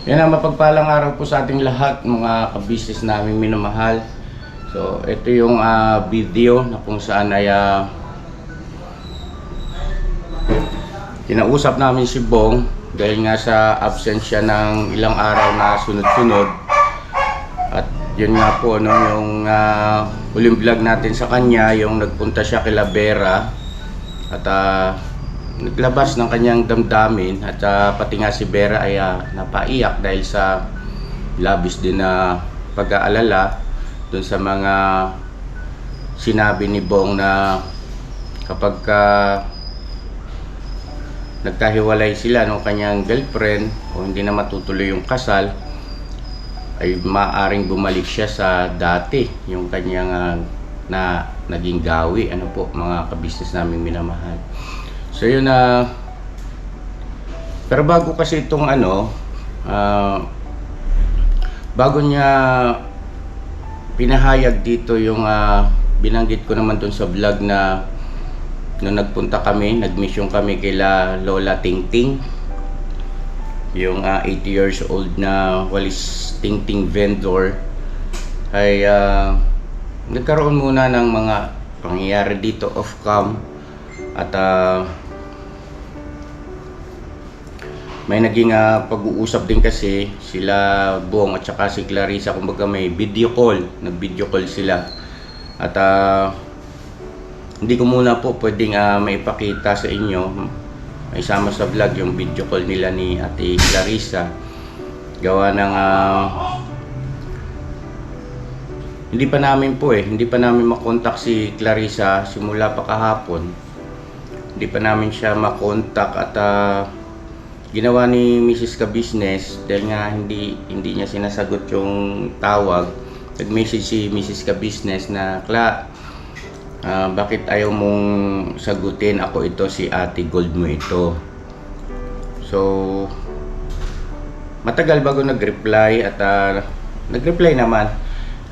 Yan ang mapagpalang araw po sa ating lahat, mga kabisnes namin minamahal. So, ito yung video na kung saan ay kinausap namin si Bong dahil nga sa absensya ng ilang araw na sunod-sunod. At yun nga po, no, yung huling vlog natin sa kanya, yung nagpunta siya kila Vera at naglabas ng kanyang damdamin at pati nga si Vera ay napaiyak dahil sa labis din na pag-aalala dun sa mga sinabi ni Bong na kapag nagkahiwalay sila ng kanyang girlfriend o hindi na matutuloy yung kasal, ay maaaring bumalik siya sa dati yung kanyang na naging gawi. Ano po, mga kabisnes namin minamahal. So yun pero bago kasi itong bago niya pinahayag dito yung binanggit ko naman dun sa vlog na nung nagpunta kami, nagmission kami kila Lola Tingting, yung 80 years old na walis tingting vendor, ay nagkaroon muna ng mga pangyayari dito off cam at may naging pag-uusap din kasi sila Bong at saka si Clarissa, kumbaga may video call, nag-video call sila at hindi ko muna po pwedeng maipakita sa inyo, may sama sa vlog yung video call nila ni Ate Clarissa gawa ng hindi pa namin makontak si Clarissa simula pa kahapon. Hindi pa namin siya makontak at ginawa ni Mrs. Ka-Business dahil nga hindi niya sinasagot yung tawag. Nag-message si Mrs. Ka-Business na, bakit ayaw mong sagutin ako ito, si Ate Gold mo ito. So matagal bago nag-reply at nag-reply naman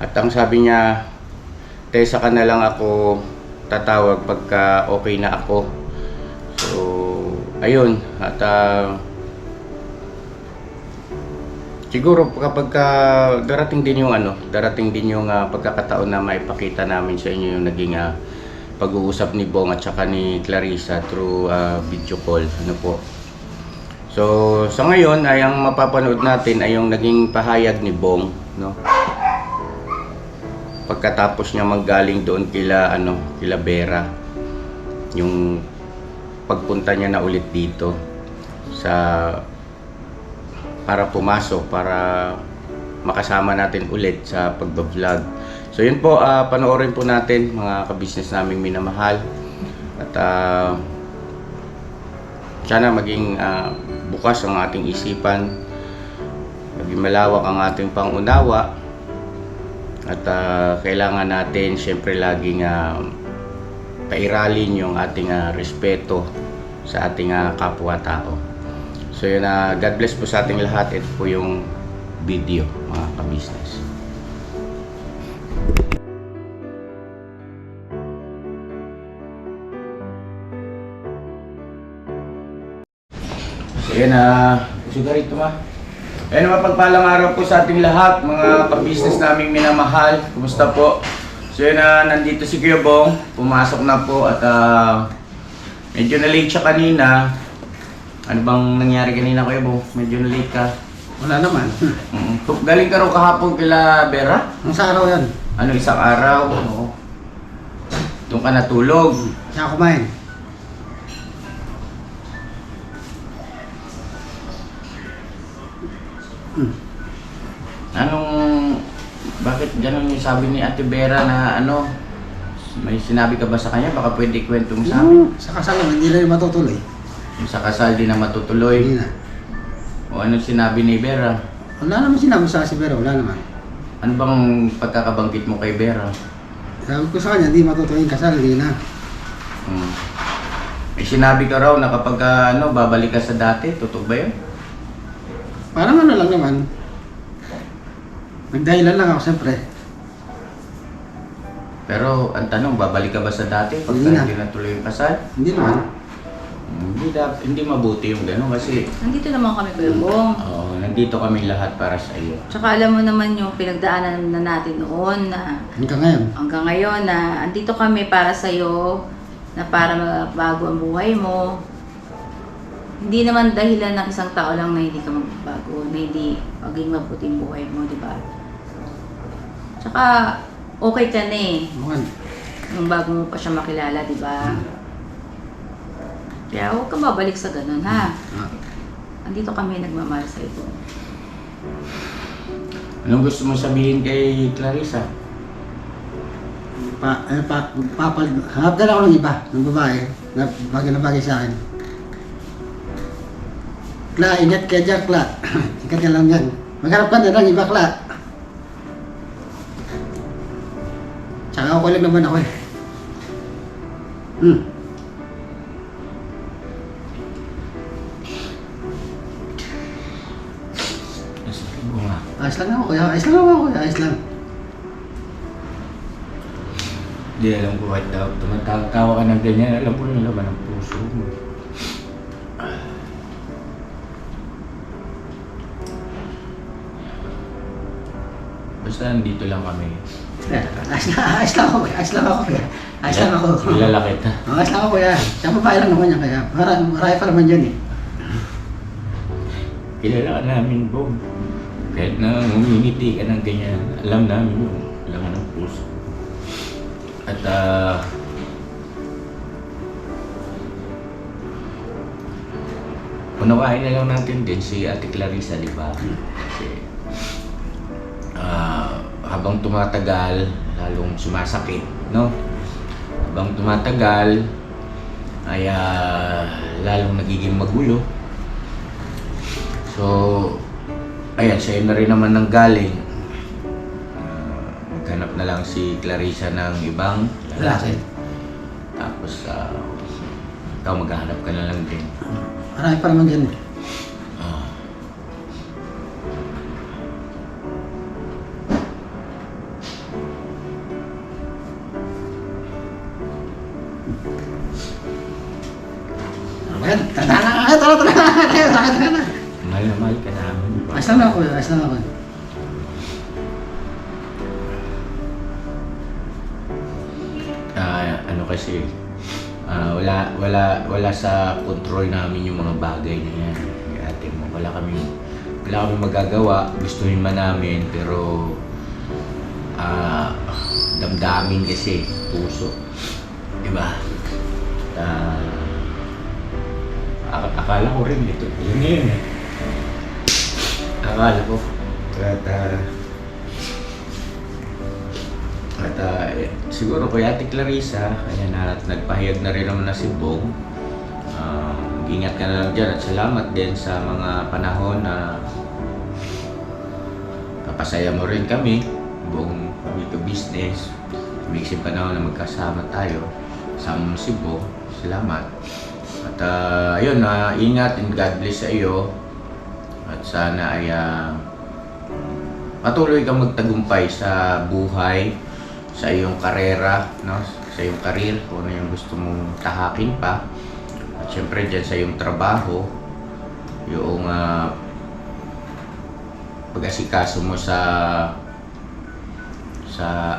at ang sabi niya, Tessa ka na lang ako tatawag pagka okay na ako. So ayun, at siguro kapag darating din yung pagkakataon na maipakita namin sa inyo yung naging pag-uusap ni Bong at saka ni Clarissa through video call. Ano po. So sa ngayon ay ang mapapanood natin ay yung naging pahayag ni Bong, no? Pagkatapos niya manggaling doon kila Vera, yung pagpunta niya na ulit dito para pumasok, para makasama natin ulit sa pagbablog. So yun po, panoorin po natin, mga kabisnes naming minamahal, at sana maging bukas ang ating isipan, maging malawak ang ating pangunawa, at kailangan natin syempre laging pairalin yung ating respeto sa ating kapwa-tao. So yun, God bless po sa ating lahat. Ito po yung video, mga kabisnes. So yun, sugar ito ma. Ayun, mapagpalang araw po sa ating lahat, mga kabisnes naming minamahal. Kumusta po? So yun, nandito si Kuya Bong, pumasok na po at medyo na-late siya kanina. Ano bang nangyari kanina, Kuya Bong? Medyo na-late ka. Wala naman. Galing ka raw kahapon kila Vera? Ang sa araw yan. Ano, isang araw? Oo. Doon ka natulog? Siya kumain. Bakit ganun yung sabi ni Ate Vera na may sinabi ka ba sa kanya? Baka pwede kwento mo sa amin. Sa kasal lang, hindi na yung matutuloy. Yung sa kasal di na matutuloy? Hindi na. O anong sinabi ni Vera? Wala naman sinabi sa si Vera, wala naman. Ano bang pagkakabanggit mo kay Vera? Sabi ko sa kanya, hindi matutuloy yung kasal, hindi na. May sinabi ka raw na kapag babalik ka sa dati, totoo ba yun? Parang ano lang naman. Nagdahilan lang ako, siyempre. Pero ang tanong, babalik ka ba sa dati pag Hindi na. hindi natuloy yung kasal? Hindi naman. Hindi mabuti yung gano'n kasi Nandito naman kami, Kuya Bong. nandito kami lahat para sa iyo. Tsaka alam mo naman yung pinagdaanan na natin noon na Hanggang ngayon. na andito kami para sa'yo, na para magbago ang buhay mo. Hindi naman dahilan ng isang tao lang na hindi ka magbago, na hindi maging mabuting buhay mo, di ba? Tsaka okay ka na eh, Okay. nung bago mo pa siya makilala, di ba? Kaya huwag kang babalik sa ganun, ha? Ah, Andito kami nagmamahal sa iyo. Anong gusto mo sabihin kay Clarissa? hanap na lang ako ng iba, ng babae, na bagay sa akin. Kla, ingat ka dyan, Kla. Ingat ka lang yan. Maghanap ka na lang iba, Kla. Tsaka okay lang naman ako eh. Sabi mo nga. Ayos lang ako, kuya. Ayos lang ako, kuya. Ayos lang. Hindi alam ko kahit daw tumatawa ka ng ganyan, alam ko yung laban ng puso mo. Basta nandito lang kami. Ayos lang ako, kuya. Ayos lang ako, kuya. Ayos lang ako. Kilala kita. Ayos lang ako, kuya. Siya babae lang naman yan, kaya. Marami pa naman dyan eh. Kilala ka namin, Bob. Kahit na ngumingiti ka ng ganyan, alam namin yung laman ng puso. At unawain na lang natin din si Ate Clarissa, di ba? Kasi habang tumatagal, lalong sumasakit, no? Habang tumatagal, ay lalong nagiging magulo. So, ayan, sa'yo na rin naman nang galing. Maghanap na lang si Clarissa ng ibang lalaki. Tapos, ikaw maghahanap ka na lang din. Marami pa naman dyan eh. Ah. Ayan, tanda na. Ay, tara na. Mahal na mahal ka namin. di ba? Ayos lang ako, kuya. Ayos lang ako. Ano kasi, wala sa control namin yung mga bagay na yan. Yung ate mo, wala kami magagawa, gustuhin man namin, pero damdamin kasi, puso. Diba? Akala ko rin ito. Yun yun eh. Akala ko. Siguro kay Ate Clarissa, kaya na nagpahayag na rin naman na si Bong. Ingat ka na lang dyan at salamat din sa mga panahon na kapasaya mo rin kami, buong kami to business. May isang panahon na magkasama tayo, kasama mo si Bong, salamat. At ayun, ingat and God bless sa iyo. At sana ay patuloy kang magtagumpay sa buhay, sa iyong karera, no? Sa iyong karir, kung ano yung gusto mong tahakin pa. At syempre dyan sa iyong trabaho, yung pag-asikaso mo sa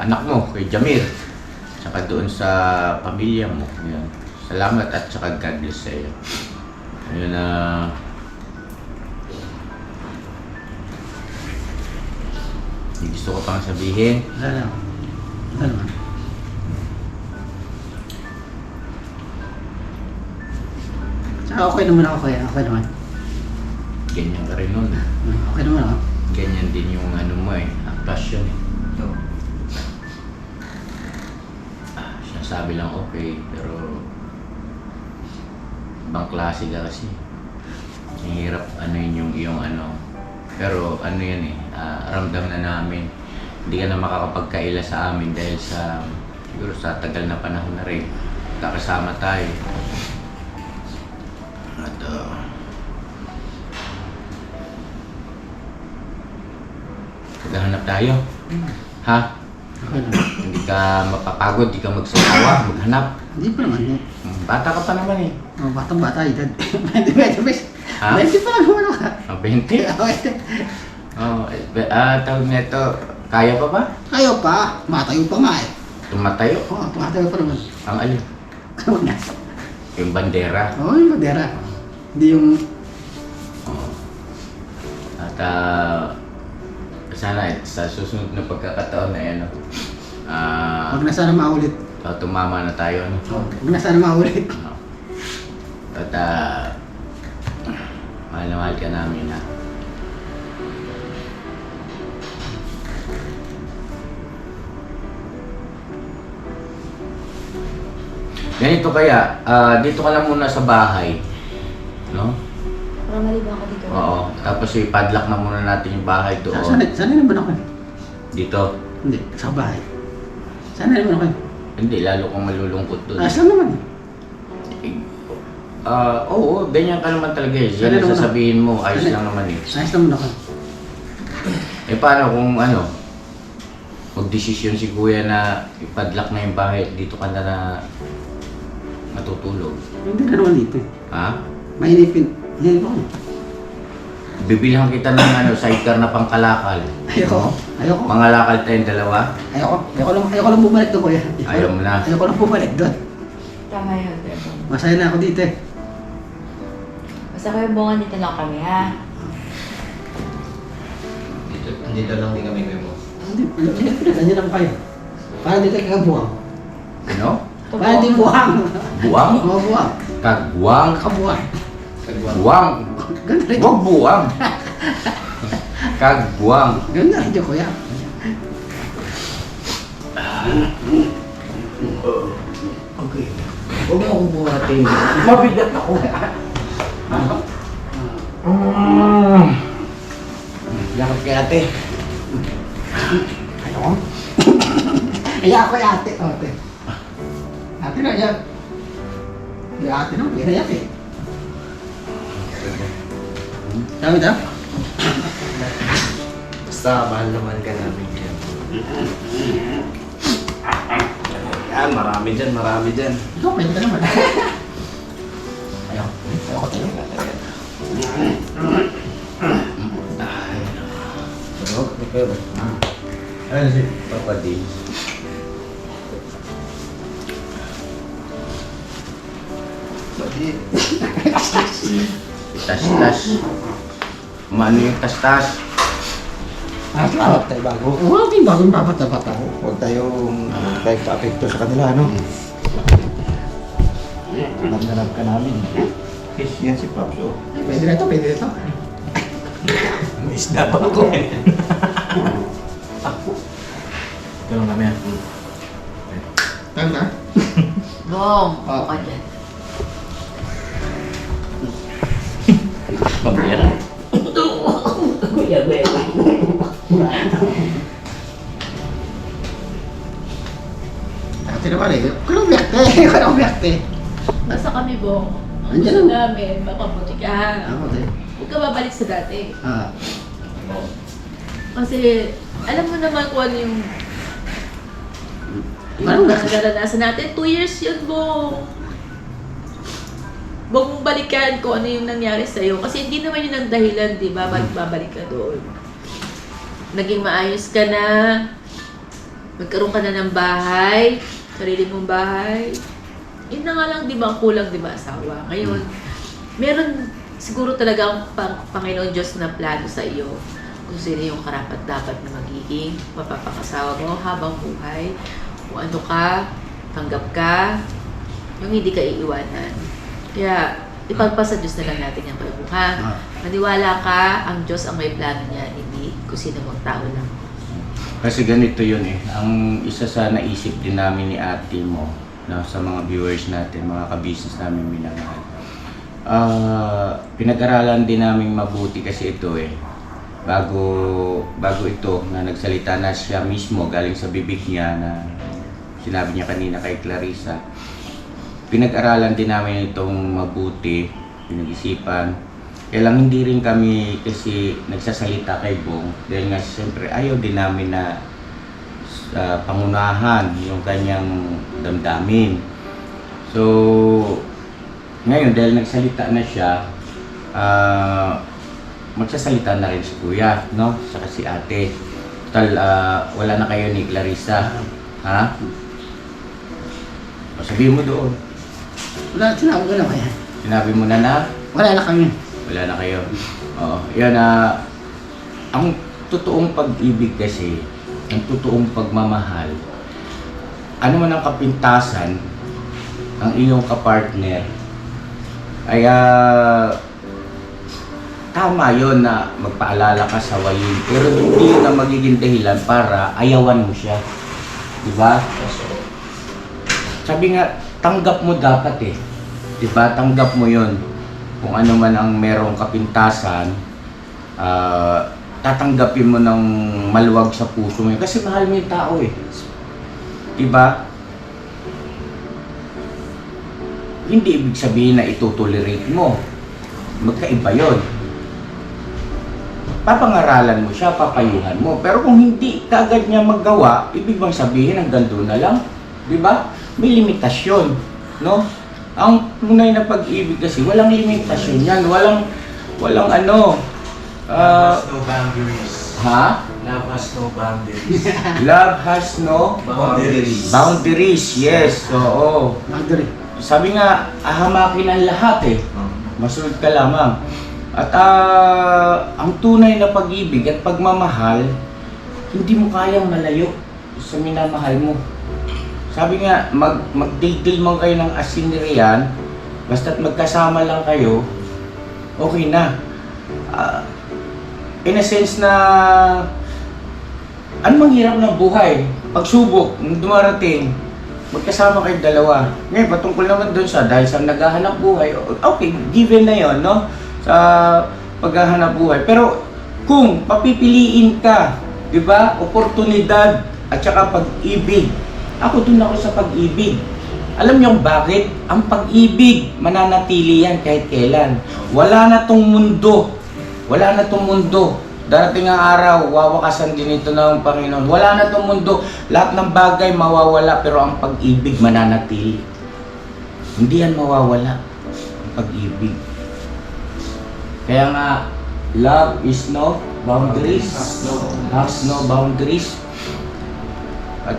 anak mo, kay Jamir, saka doon sa pamilya mo. Yan. Salamat at saka God bless sa iyo. Ayun na. Gusto ko pang sabihin. Wala lang. Wala naman. Tsaka okay naman ako, kuya. Okay naman. Ganyan ka rin nun. Okay naman ako. Ganyan din yung ano mo eh, passion eh. Sinasabi lang okay, pero ibang klase ka kasi. Ang hirap ano yun yung iyong ano. Pero ano yan eh, ramdam na namin. Hindi ka na makakapagkaila sa amin dahil sa siguro sa tagal na panahon na rin. Kakasama tayo. At maghahanap tayo. Ha? Okay naman. Hindi ka mapapagod, hindi ka magsasawa, maghanap. Hindi pa naman. Bata ka pa naman eh. Batang-bata, edad. 20 pesos. Ha? 20 pa lang naman ako. 20? Oh, tawag nito, kaya pa ba? Kayo pa, matayo pa nga eh. Tumatayo? Oo, tumatayo pa naman. Ang alin? Huwag na. Yung bandera. Oo, yung madera. Hindi yung... Oh. At sana sa susunod na pagkakataon na yan, Huwag na sana maulit. tumama na tayo. Ano? Huwag na sana maulit. At mahal na mahal ka namin, ha. Ganito kaya, dito ka lang muna sa bahay, no? Para maliban ako dito. Oo. Tapos i-padlock na muna natin yung bahay doon. Sana naman ako. Dito. Hindi, sa bahay. Sana naman ako. Hindi, lalo kang malulungkot doon. Saan naman? Oo, ganyan ka naman talaga eh. Sana Yan ang naman sasabihin mo, ayos Sana- lang naman eh. Ayos naman ako. Eh paano kung magdesisyon si kuya na ipadlock na yung bahay at dito ka na matutulog? Hindi na naman dito eh. Ha? Mainipin. Mainipin ako. Bibilhan kita ng sidecar na pangkalakal. Ayoko. Ayoko. Mga lakal tayong dalawa. Ayoko lang bumalik doon, kuya. Ayaw mo na. Ayoko lang bumalik doon. Tama yun, Bebo. Masaya na ako dito eh. Basta kayo bunga dito lang kami, ha? Dito lang din kami mo. Hindi, nandiyan lang kayo. Parang dito kakabuhang. Ano? Parang di buhang. Buwang? Oo, buhang. Kagbuwang? Kabuhang. Buwang? Ganda rin. Huwag buwang. Kagbuwang. Ganda rin dyan, kuya. Okay. Huwag mo akong buhatin. Mabigat ako. Lakad kay ate. Ayoko. Kaya ako yung ate. Ate. Ate na yan. Yung ate na, hindi na yan eh. Sabi daw? Basta mahal naman ka namin yan. Yan, marami dyan. Ikaw, pwede ka naman. Ayoko. Ayoko tayo. Pero, ano si Papa D? Tas-tas. Umano yung tas-tas? Huwag tayo bago. Oo, di bagong babata-bata. Huwag tayong pa-apekto sa kanila, ano? Naghanap ka namin. Yan si Pops, oh. Pwede na ito, pwede na ito. May isda pa ako. Ganun kami, ah. Tama na? Bong, ako ka dyan. Pambira. Ate naman eh. Kulang biyakte. Kulang biyakte. Basta kami, Bong. Ang Andiyan gusto lang. namin, mapabuti ka. Ako din. Huwag ka babalik sa dati. Kasi, alam mo naman kung ano yung Parang mga naranasan natin. 2 years yun, Bong. Huwag mong balikan kung ano yung nangyari sa'yo. Kasi hindi naman yun ang dahilan, di ba? Bakit babalik ka doon? Naging maayos ka na. Magkaroon ka na ng bahay. Sarili mong bahay. Yun na nga lang, di ba, ang kulang, di ba, asawa. Ngayon, meron siguro talaga ang Panginoon Diyos na plano sa iyo. Kung sino yung karapat-dapat na magiging mapapakasawa mo habang buhay. Kung ano ka, tanggap ka, yung hindi ka iiwanan. Kaya, ipagpasa Diyos na lang natin yung pagbuhan. Maniwala ka, ang Diyos ang may plano niya, hindi kung sino mong tao lang. Kasi ganito yun eh. Ang isa sa naisip din namin ni ate mo, sa mga viewers natin, mga ka-business namin minamahal. Pinag-aralan din namin mabuti kasi ito eh. Bago ito na nagsalita na siya mismo galing sa bibig niya na sinabi niya kanina kay Clarissa. Pinag-aralan din namin itong mabuti, pinag-isipan. Kaya lang hindi rin kami kasi nagsasalita kay Bong dahil nga siyempre ayaw din namin na pangunahan yung kanyang damdamin. So, ngayon dahil nagsalita na siya, magsasalita na rin si kuya, no? Saka si ate. Total, wala na kayo ni Clarissa. Ha? O, sabihin mo doon. Wala, sinabi ko na kaya. Sinabi mo na Wala na kami. wala na kayo. Oo. Yan, ang totoong pag-ibig kasi, ang totoong pagmamahal, ano man ang kapintasan, ang iyong kapartner, ay tama yon na magpaalala ka sa wayin, pero hindi yun na magiging dahilan para ayawan mo siya. Diba? Sabi nga, tanggap mo dapat eh. Diba? Tanggap mo yon. Kung ano man ang merong kapintasan, tatanggapin mo ng maluwag sa puso mo yun. Kasi mahal mo yung tao eh. Diba? Hindi ibig sabihin na itutolerate mo. Magkaiba yon. Papangaralan mo siya, papayuhan mo. Pero kung hindi kaagad niya maggawa, ibig bang sabihin hanggang doon na lang? Diba? May limitasyon. No? Ang tunay na pag-ibig kasi, walang limitasyon yan. Walang ano. Love has no boundaries. Ha? Love has no boundaries. Love has no Boundaries. boundaries. Yes. Oo. Boundary. Sabi nga, ahamakin ang lahat eh. Masunod ka lamang. At ang tunay na pag-ibig at pagmamahal, hindi mo kayang malayo sa minamahal mo. Sabi nga, mag-deal mo kayo ng asinirian, basta't magkasama lang kayo, okay na. In a sense na, ano mang hirap ng buhay? Pagsubok, nung dumarating, magkasama kayo dalawa. Ngayon, patungkol naman doon sa dahil sa naghahanap buhay, okay, given na yon, no? Sa paghahanap buhay. Pero kung papipiliin ka, di ba? Oportunidad at saka pag-ibig. Ako dun ako sa pag-ibig. Alam niyo bakit? Ang pag-ibig, mananatili yan kahit kailan. Wala na tong mundo. Wala na tong mundo. Darating ang araw, wawakasan din ito ng Panginoon. Wala na tong mundo. Lahat ng bagay mawawala, pero ang pag-ibig mananatili. Hindi yan mawawala. Ang pag-ibig. Kaya nga, love is no boundaries. Has no boundaries. At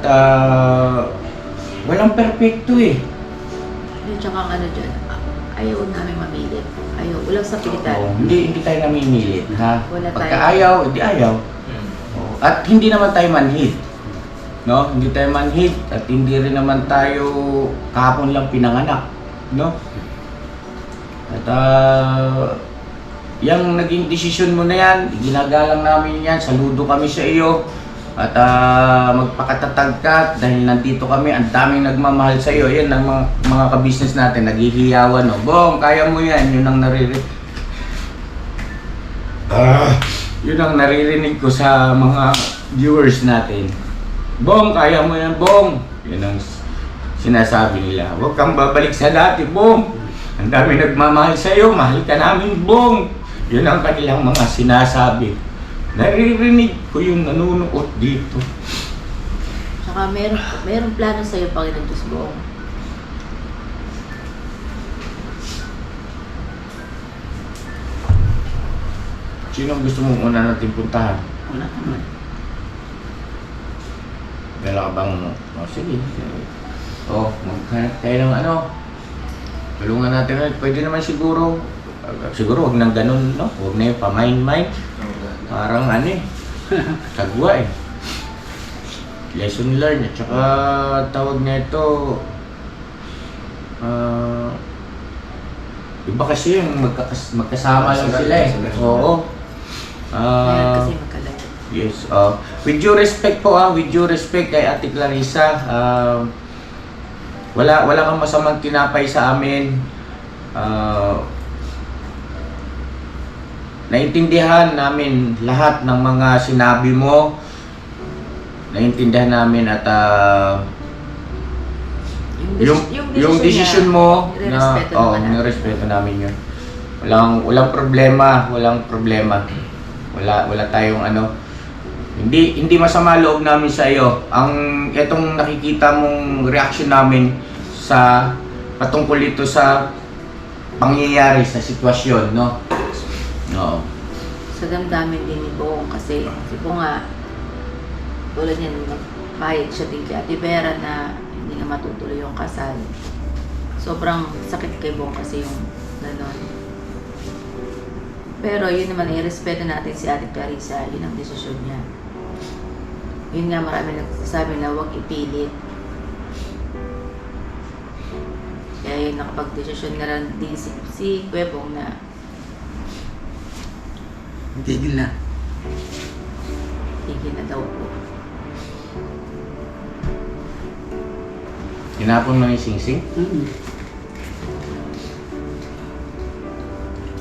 walang perfecto eh. At saka ang ano dyan, ayaw namin mamilit. Ayaw, walang sa pilitan. Hindi tayo namimilit, ha? Wala Pagka tayo. ayaw, hindi ayaw. Oo. At hindi naman tayo manhid. No? Hindi tayo manhid at hindi rin naman tayo kahapon lang pinanganak, no? At yung naging desisyon mo na yan, ginagalang namin yan, saludo kami sa iyo. At magpakatatag ka dahil nandito kami, ang daming nagmamahal sa iyo. Yan ang mga ka-business natin, naghihiyawan. No? Bong, kaya mo yan, yun ang naririnig. Yun ang naririnig ko sa mga viewers natin. Bong, kaya mo yan, Bong. Yun ang sinasabi nila. Huwag kang babalik sa dati, Bong. Ang dami nagmamahal sa iyo, mahal ka namin, Bong. Yun ang kanilang mga sinasabi. Naririnig ko yung nanunuot dito. Saka meron plano sa'yo, Panginoon Diyos Buong. Sino ang gusto mong una natin puntahan? Wala naman. Meron ka bang... Oh, sige. Maghanap tayo ng ano. Tulungan natin ulit. Pwede naman siguro. Siguro wag nang ganun, no? Wag na yung pamain-main. Parang ano eh. Sagwa eh. Lesson learned. At saka tawag na ito. Iba kasi yung magkasama lang sila eh. Oo. Meron kasi magkalayo. Yes. With due respect po with due respect kay Ate Clarissa, wala kang masamang tinapay sa amin. Naintindihan namin lahat ng mga sinabi mo. Naintindihan namin at yung decision mo na nirespeto namin yun. Walang problema. Wala tayong ano. Hindi masama loob namin sa iyo. Itong nakikita mong reaction namin sa patungkol ito sa pangyayari sa sitwasyon, no? Oo. sa damdamin din ni Bong kasi si Bong nga tulad niyan nagpahayag siya din kay Ate Vera na hindi nga matutuloy yung kasal. Sobrang sakit kay Bong kasi yung gano'n. Pero yun naman, i-respeto natin si Ate Clarissa, yun ang desisyon niya. Yun nga, marami nagsasabi na huwag ipilit. Kaya yun, nakapag-desisyon na lang din si Kuya Bong na Tigil na. tigil na daw po. Tinapon mo yung singsing?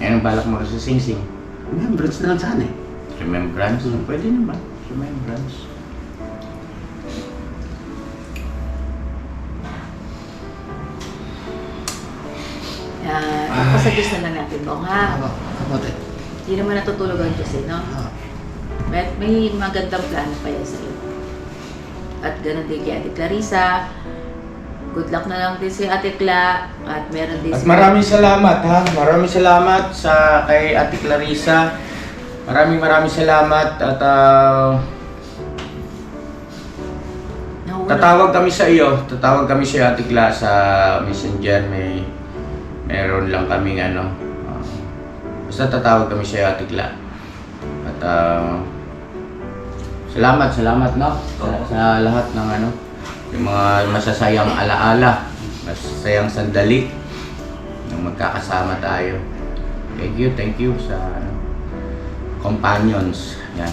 Anong balak mo sa singsing? Remembrance na lang sana eh. Remembrance? Pwede naman. Remembrance. Sa Diyos na lang natin, Bong, ha? Ako, kapote. Hindi naman natutulog ang Diyos, eh, no? Oo. May magandang plano pa yan sa'yo. At ganun din kay Ate Clarissa. Good luck na lang din si Ate Cla. At meron din At maraming salamat ha. Maraming salamat sa kay Ate Clarissa. Maraming salamat at tatawag kami sa iyo. Tatawag kami sa Ate Cla sa Messenger. Meron lang kaming basta tatawag kami sa Ate Cla. At salamat no sa lahat ng yung mga masasayang alaala, masasayang sandali nang magkakasama tayo. Thank you sa companions. Yan.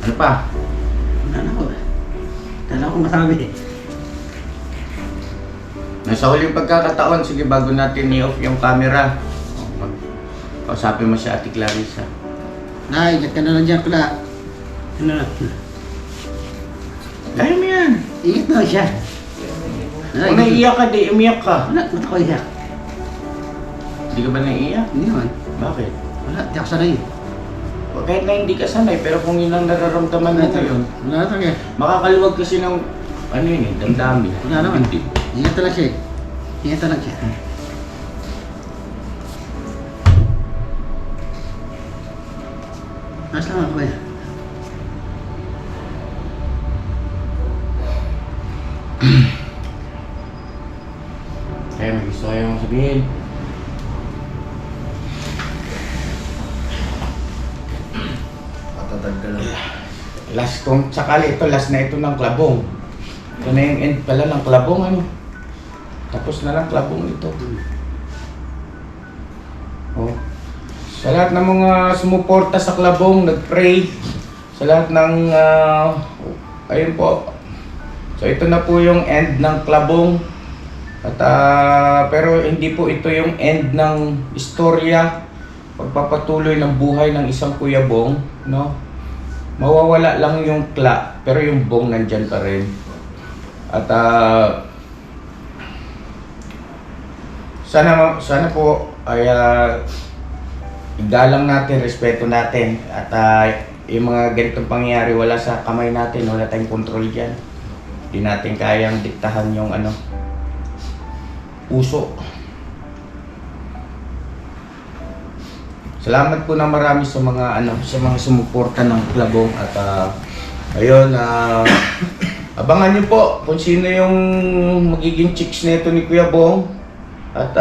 Ano pa? Wala na ako. Dala ko masabi eh. Nasa huling pagkakataon, sige bago natin i-off yung camera, kausapin mo si Ate Clarissa. Nay, ingat ka na lang dyan, Kla. Ano na? Kaya mo yan. Ingat na lang siya. Kung naiiyak ka, di umiyak ka. Wala, ba't ako iyak? Hindi ka ba naiiyak? Hindi naman. Bakit? Wala, di ako sanay. Kahit na hindi ka sanay, pero kung yun ang nararamdaman mo ngayon, Wala na talaga. makakaluwag kasi ng damdamin. Wala naman. Hindi. Ingat na lang siya eh. Ingat na lang siya. Salamat ko kaya. Kaya may gusto kayong sabihin. Patatag ka lang. Last kung sakali ito, last na ito ng klabong. Ito na yung end pala ng klabong Tapos na lang klabong ito. Oh. Sa lahat ng mga sumuporta sa klabong, nag-pray. Sa lahat ng ayun po. So ito na po yung end ng klabong. At pero hindi po ito yung end ng istorya, pagpapatuloy ng buhay ng isang Kuya Bong, no? Mawawala lang yung Kla, pero yung Bong nandyan pa rin. At sana po ay igalang natin, respeto natin at yung mga ganitong pangyayari wala sa kamay natin, wala tayong control diyan. Hindi natin kayang diktahan yung puso. Salamat po na marami sa mga sa mga sumuporta ng klabong at ayun abangan niyo po kung sino yung magiging chicks nito ni Kuya Bong at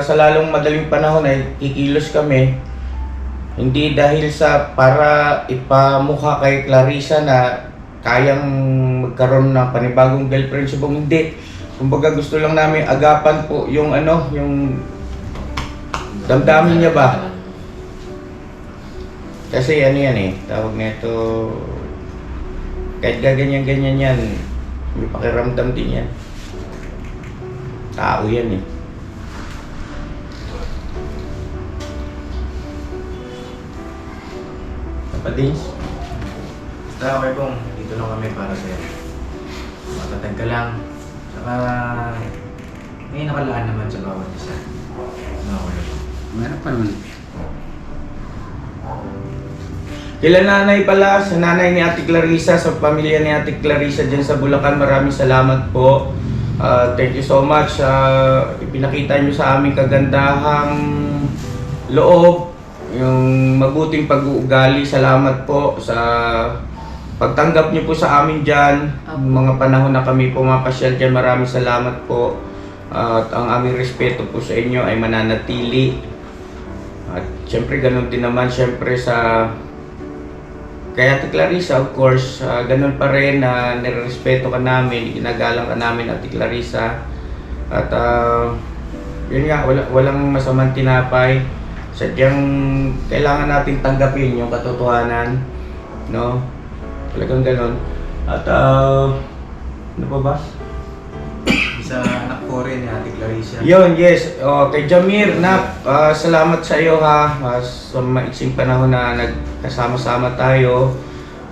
sa lalong madaling panahon ay kikilos kami, hindi dahil sa para ipamukha kay Clarissa na kayang magkaroon ng panibagong girlfriend si Bong, hindi. Kumbaga gusto lang namin agapan po yung yung damdamin niya ba? Kasi yan tawag nito, kahit gaganyan-ganyan yan, may pakiramdam din yan. Tao yan Kapatins, basta okay pong, dito lang kami para sa'yo. Matatag ka lang. Saka may nakalaan naman sa bawat isa. Meron pa naman. Kila nanay pala, sa nanay ni Ate Clarissa, sa pamilya ni Ate Clarissa dyan sa Bulacan, maraming salamat po. Thank you so much. Ipinakita nyo sa aming kagandahang loob, yung mabuting pag-uugali. Salamat po sa pagtanggap nyo po sa amin dyan. Mga panahon na kami pumapasyal dyan, maraming salamat po. At ang aming respeto po sa inyo ay mananatili. At syempre ganun din naman syempre sa kay Ate Clarissa, of course, ganun pa rin na nirespeto ka namin, ginagalang ka namin, Ate Clarissa. At yun nga, walang masamang tinapay. Sadyang kailangan natin tanggapin yung katotohanan, no? Talagang ganun. At ano pa ba? Sa anak ko rin ni Ate Clarissa. Yun, yes. Kay Jamir, salamat sa iyo ha. Sa maiksing panahon na nagkasama-sama tayo.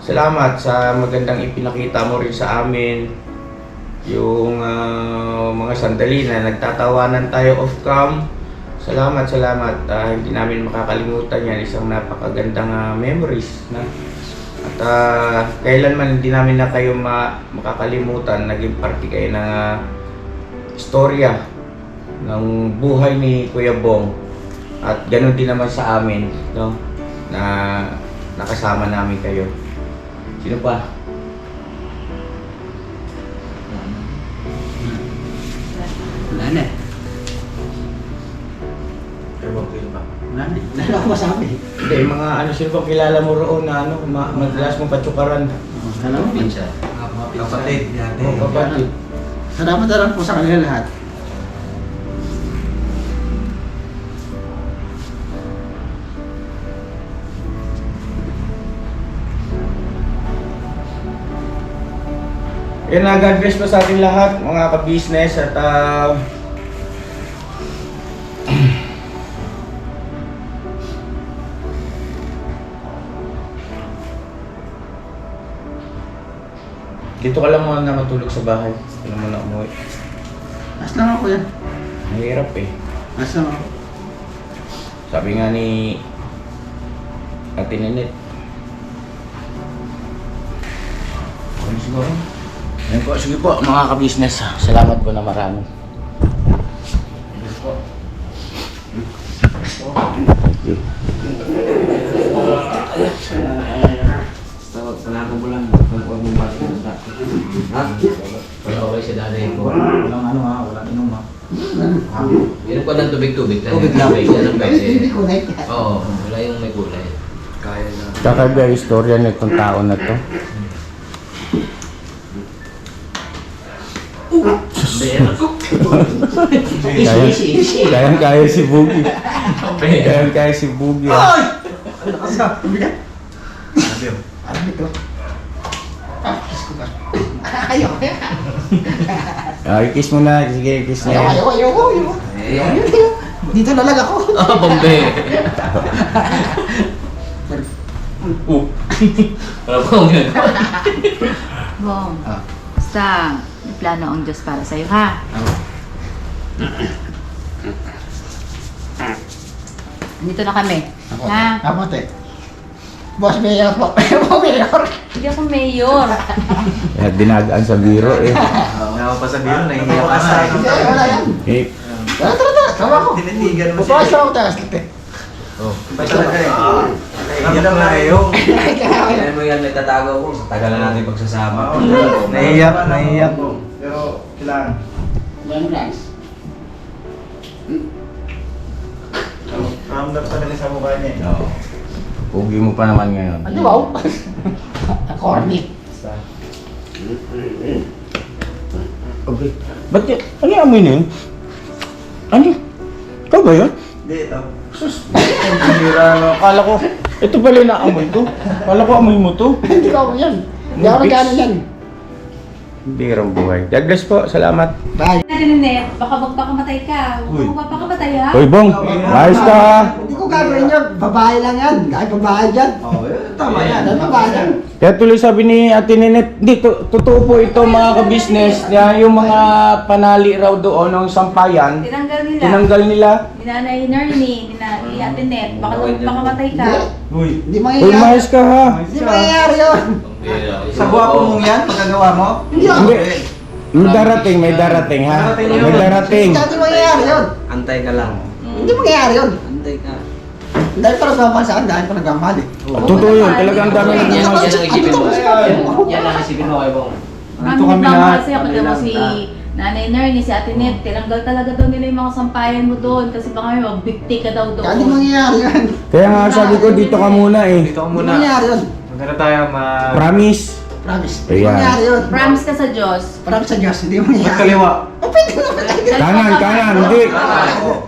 Salamat sa magandang ipinakita mo rin sa amin. Yung mga sandali na nagtatawanan tayo off-cam. Salamat. Hindi namin makakalimutan yan. Isang napakagandang memories. Na? At kailanman hindi namin na kayo makakalimutan. Naging parte kayo ng istorya ng buhay ni Kuya Bong at ganoon din naman sa amin, no, na nakasama namin kayo. Sino pa? Wala na. Wala na. Wala na ako masabi. Hindi, mga sino pa kilala mo roon na madalas mong patsukaran? Alam mo, Pinsa. Kapatid ni Ate. Kapatid. salamat na lang po sa kanila lahat. Yan na, God bless po sa ating lahat, mga ka-business at dito ka lang muna matulog sa bahay. Hindi na muna umuwi. Mas lang ako yan. Mahirap eh. Mas lang ako. Sabi nga ni Ate Nenet. Okay siguro. Yan po, sige po mga ka-business. Salamat po na marami. Thank you. Wala ko lang. Huwag mong bati ko sa akin. Ha? Wala okay si daddy ko. Walang walang inom ha. Inom ko ng tubig-tubig. Tubig lang. Yan ang pwede. Hindi ko like yan. Oo, wala yung may kulay. Kaya na. Kakaiba yung istorya nitong tao na to. Kaya si Boogie. Kaya si Boogie. Ay! Ano ka sa? Bigat? Alam ito. Kiss ko ba? Ayaw. Kiss mo na. Sige, kiss na. Ayaw. Dito na lang ako. Bombay. Wala pa akong ginagawa. Bong, basta may plano ang Diyos para sa'yo, ha? Dito na kami. Ha? Ako te. Boss Mayor po. Mayor. Hindi ako mayor. Kaya dinagaan sa biro eh. Wala pa sa biro, nahihiya ka sa akin. Hindi, wala yan. Eh, Tara. Sama ko. Tinitigan mo Pupukas ako taas kite. Oh, ba't talaga eh? Nahihiya lang na kayo. Kaya mo yan, nagtatago ko. Sa tagal na natin pagsasama. Nahihiya po. Pero, kailangan. Yan guys. Ramdam talaga sa mukha niya eh. Oo. Pugi mo pa naman ngayon. Ano wow? Corny. Okay. Ba't yan? Ano yung amoy na yun? Ano? Ikaw ba yun? Hindi, ito. Akala ko, ito pala yung naamoy ko. Akala ko amoy mo to. Hindi ko yan. Hindi ako nagkano yan. Birang buhay. God bless po. Salamat. Bye. Nene, baka magpakamatay ka. Huwag mo magpakamatay, ha? Hoy, Bong. Ayos ka ha? Hindi ko gagawin yun. Babae lang yan. Kahit babae dyan. Oo, tama yan. Ano babae yan? Kaya tuloy sabi ni Ate Nenet, hindi, totoo po ito mga ka-business, na yung mga panali raw doon ng sampayan, Tinanggal nila. tinanggal nila. Ni Nanay Nernie, ni Ate Net, baka magpakamatay ka. Uy. Hindi Hoy, mangyayari. mayos ka ha? Hindi mangyayari yun. Sa guwapo mong yan, magagawa mo? Hindi ako. Hindi. May darating, may darating ha. May darating. Hindi mangyayari yun. Antay ka lang. Hindi mangyayari yun. Antay ka. Dahil pa nagmamahal sa akin, dahil pa nagmamahal eh. Totoo yun, talagang dami Yan nagmamahal. ang isipin mo. Yan ang isipin mo kay Bong. Marami nagmamahal sa'yo. Kaya mo si Nanay Nernie, si Ate Net, tinanggal talaga daw nila yung mga sampayan mo doon kasi baka may magbigti ka daw Kaya hindi doon. mangyayari yun. Kaya nga sabi ko, dito ka muna eh. Dito ka Hindi muna. mangyayari yun. Maganda tayo Promise. Promise. Hindi Ayan. mangyayari yun. Promise ka sa Diyos. Promise sa Diyos, hindi mangyayari. Magkaliwa. O pwede naman. Kanan, kanan, hindi.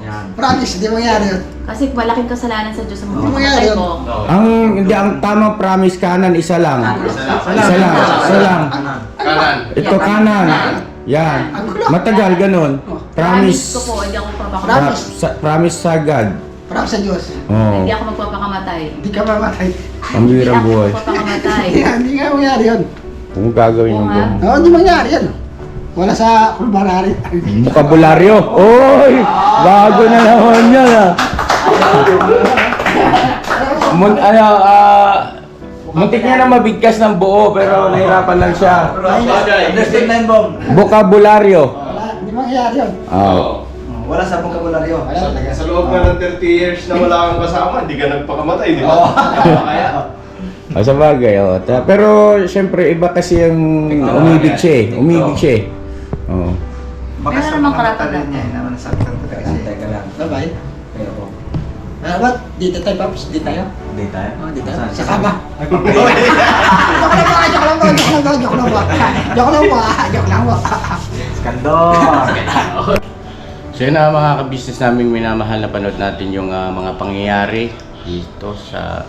Yan. Promise, hindi mangyayari yun. Kasi malaking kasalanan sa Diyos ang Hindi mangyayari magpapatay yun. mo. Hindi, ang tamang promise kanan, isa lang. Isa lang, isa lang. Kanan. Ito kanan. Yan. Matagal, ganun. Promise Promise. ko po, hindi ako magpapakamatay. Promise sa God. Promise sa Diyos. Oo. Hindi ako magpapakamatay. Hindi ka mamatay. Ang Hindi hirang ako buhay. magpapakamatay. Hindi nga mangyayari yun. Kung gagawin yung Oo nga. ganun. Oo, hindi mangyayari yun. Wala sa kulbarari. Bokabularyo. Oy! Bago na naman yan ah. Muntik niya na mabigkas ng buo pero nahirapan lang siya. Understand na yun, Bong. Bokabularyo. Wala, hindi mangyayari yun. Oh. Wala sa bokabularyo. Sa loob ka ng 30 years na wala kang kasama, hindi ka nagpakamatay, di ba? Kaya, Sa bagay, oh. Pero siyempre iba kasi yung umibig siya eh. Umibig siya eh. Oo. Meron namang karapatan. Antay ka lang. Bye-bye. Kaya Bong. Ba't? Dito tayo, Paps? Dito tayo? Hindi tayo. Oo, dito tayo. Saan? Sa kama. Joke lang po. Joke lang po. Skandor. So yun na mga ka-business naming minamahal na panood natin yung mga pangyayari dito sa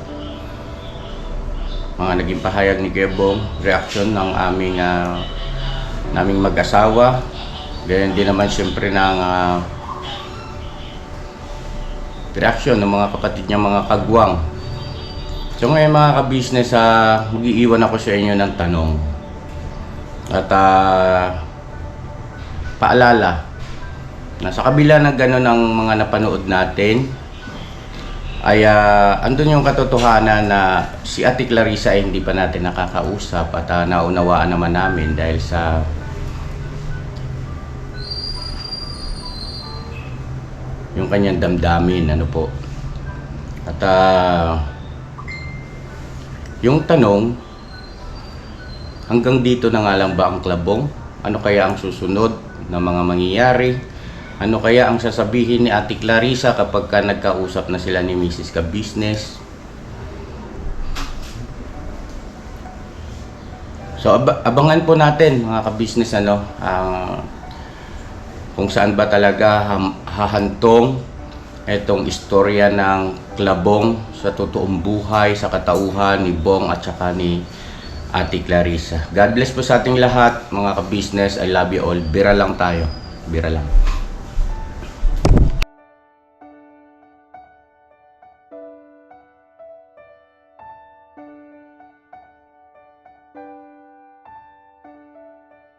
mga naging pahayag ni Gebong, reaction ng naming mag-asawa. Ganyan din naman siyempre ng reaction ng mga kapatid niya mga kagwang. So ngayon mga ka-business, mag-iiwan ako sa inyo ng tanong. At paalala, na sa kabila ng gano'n ang mga napanood natin, ay andun yung katotohanan na si Ate Clarissa ay hindi pa natin nakakausap at naunawaan naman namin dahil sa yung kanyang damdamin, ano po. At yung tanong, hanggang dito na nga lang ba ang klabong? Ano kaya ang susunod na mga mangyayari? Ano kaya ang sasabihin ni Ate Clarissa kapag nagkausap na sila ni Mrs. Ka-Business? So abangan po natin mga ka-business kung saan ba talaga hahantong itong istorya ng klabong sa totoong buhay, sa katauhan ni Bong at saka ni Ate Clarissa. God bless po sa ating lahat mga ka-business. I love you all. Bira lang tayo. Bira lang.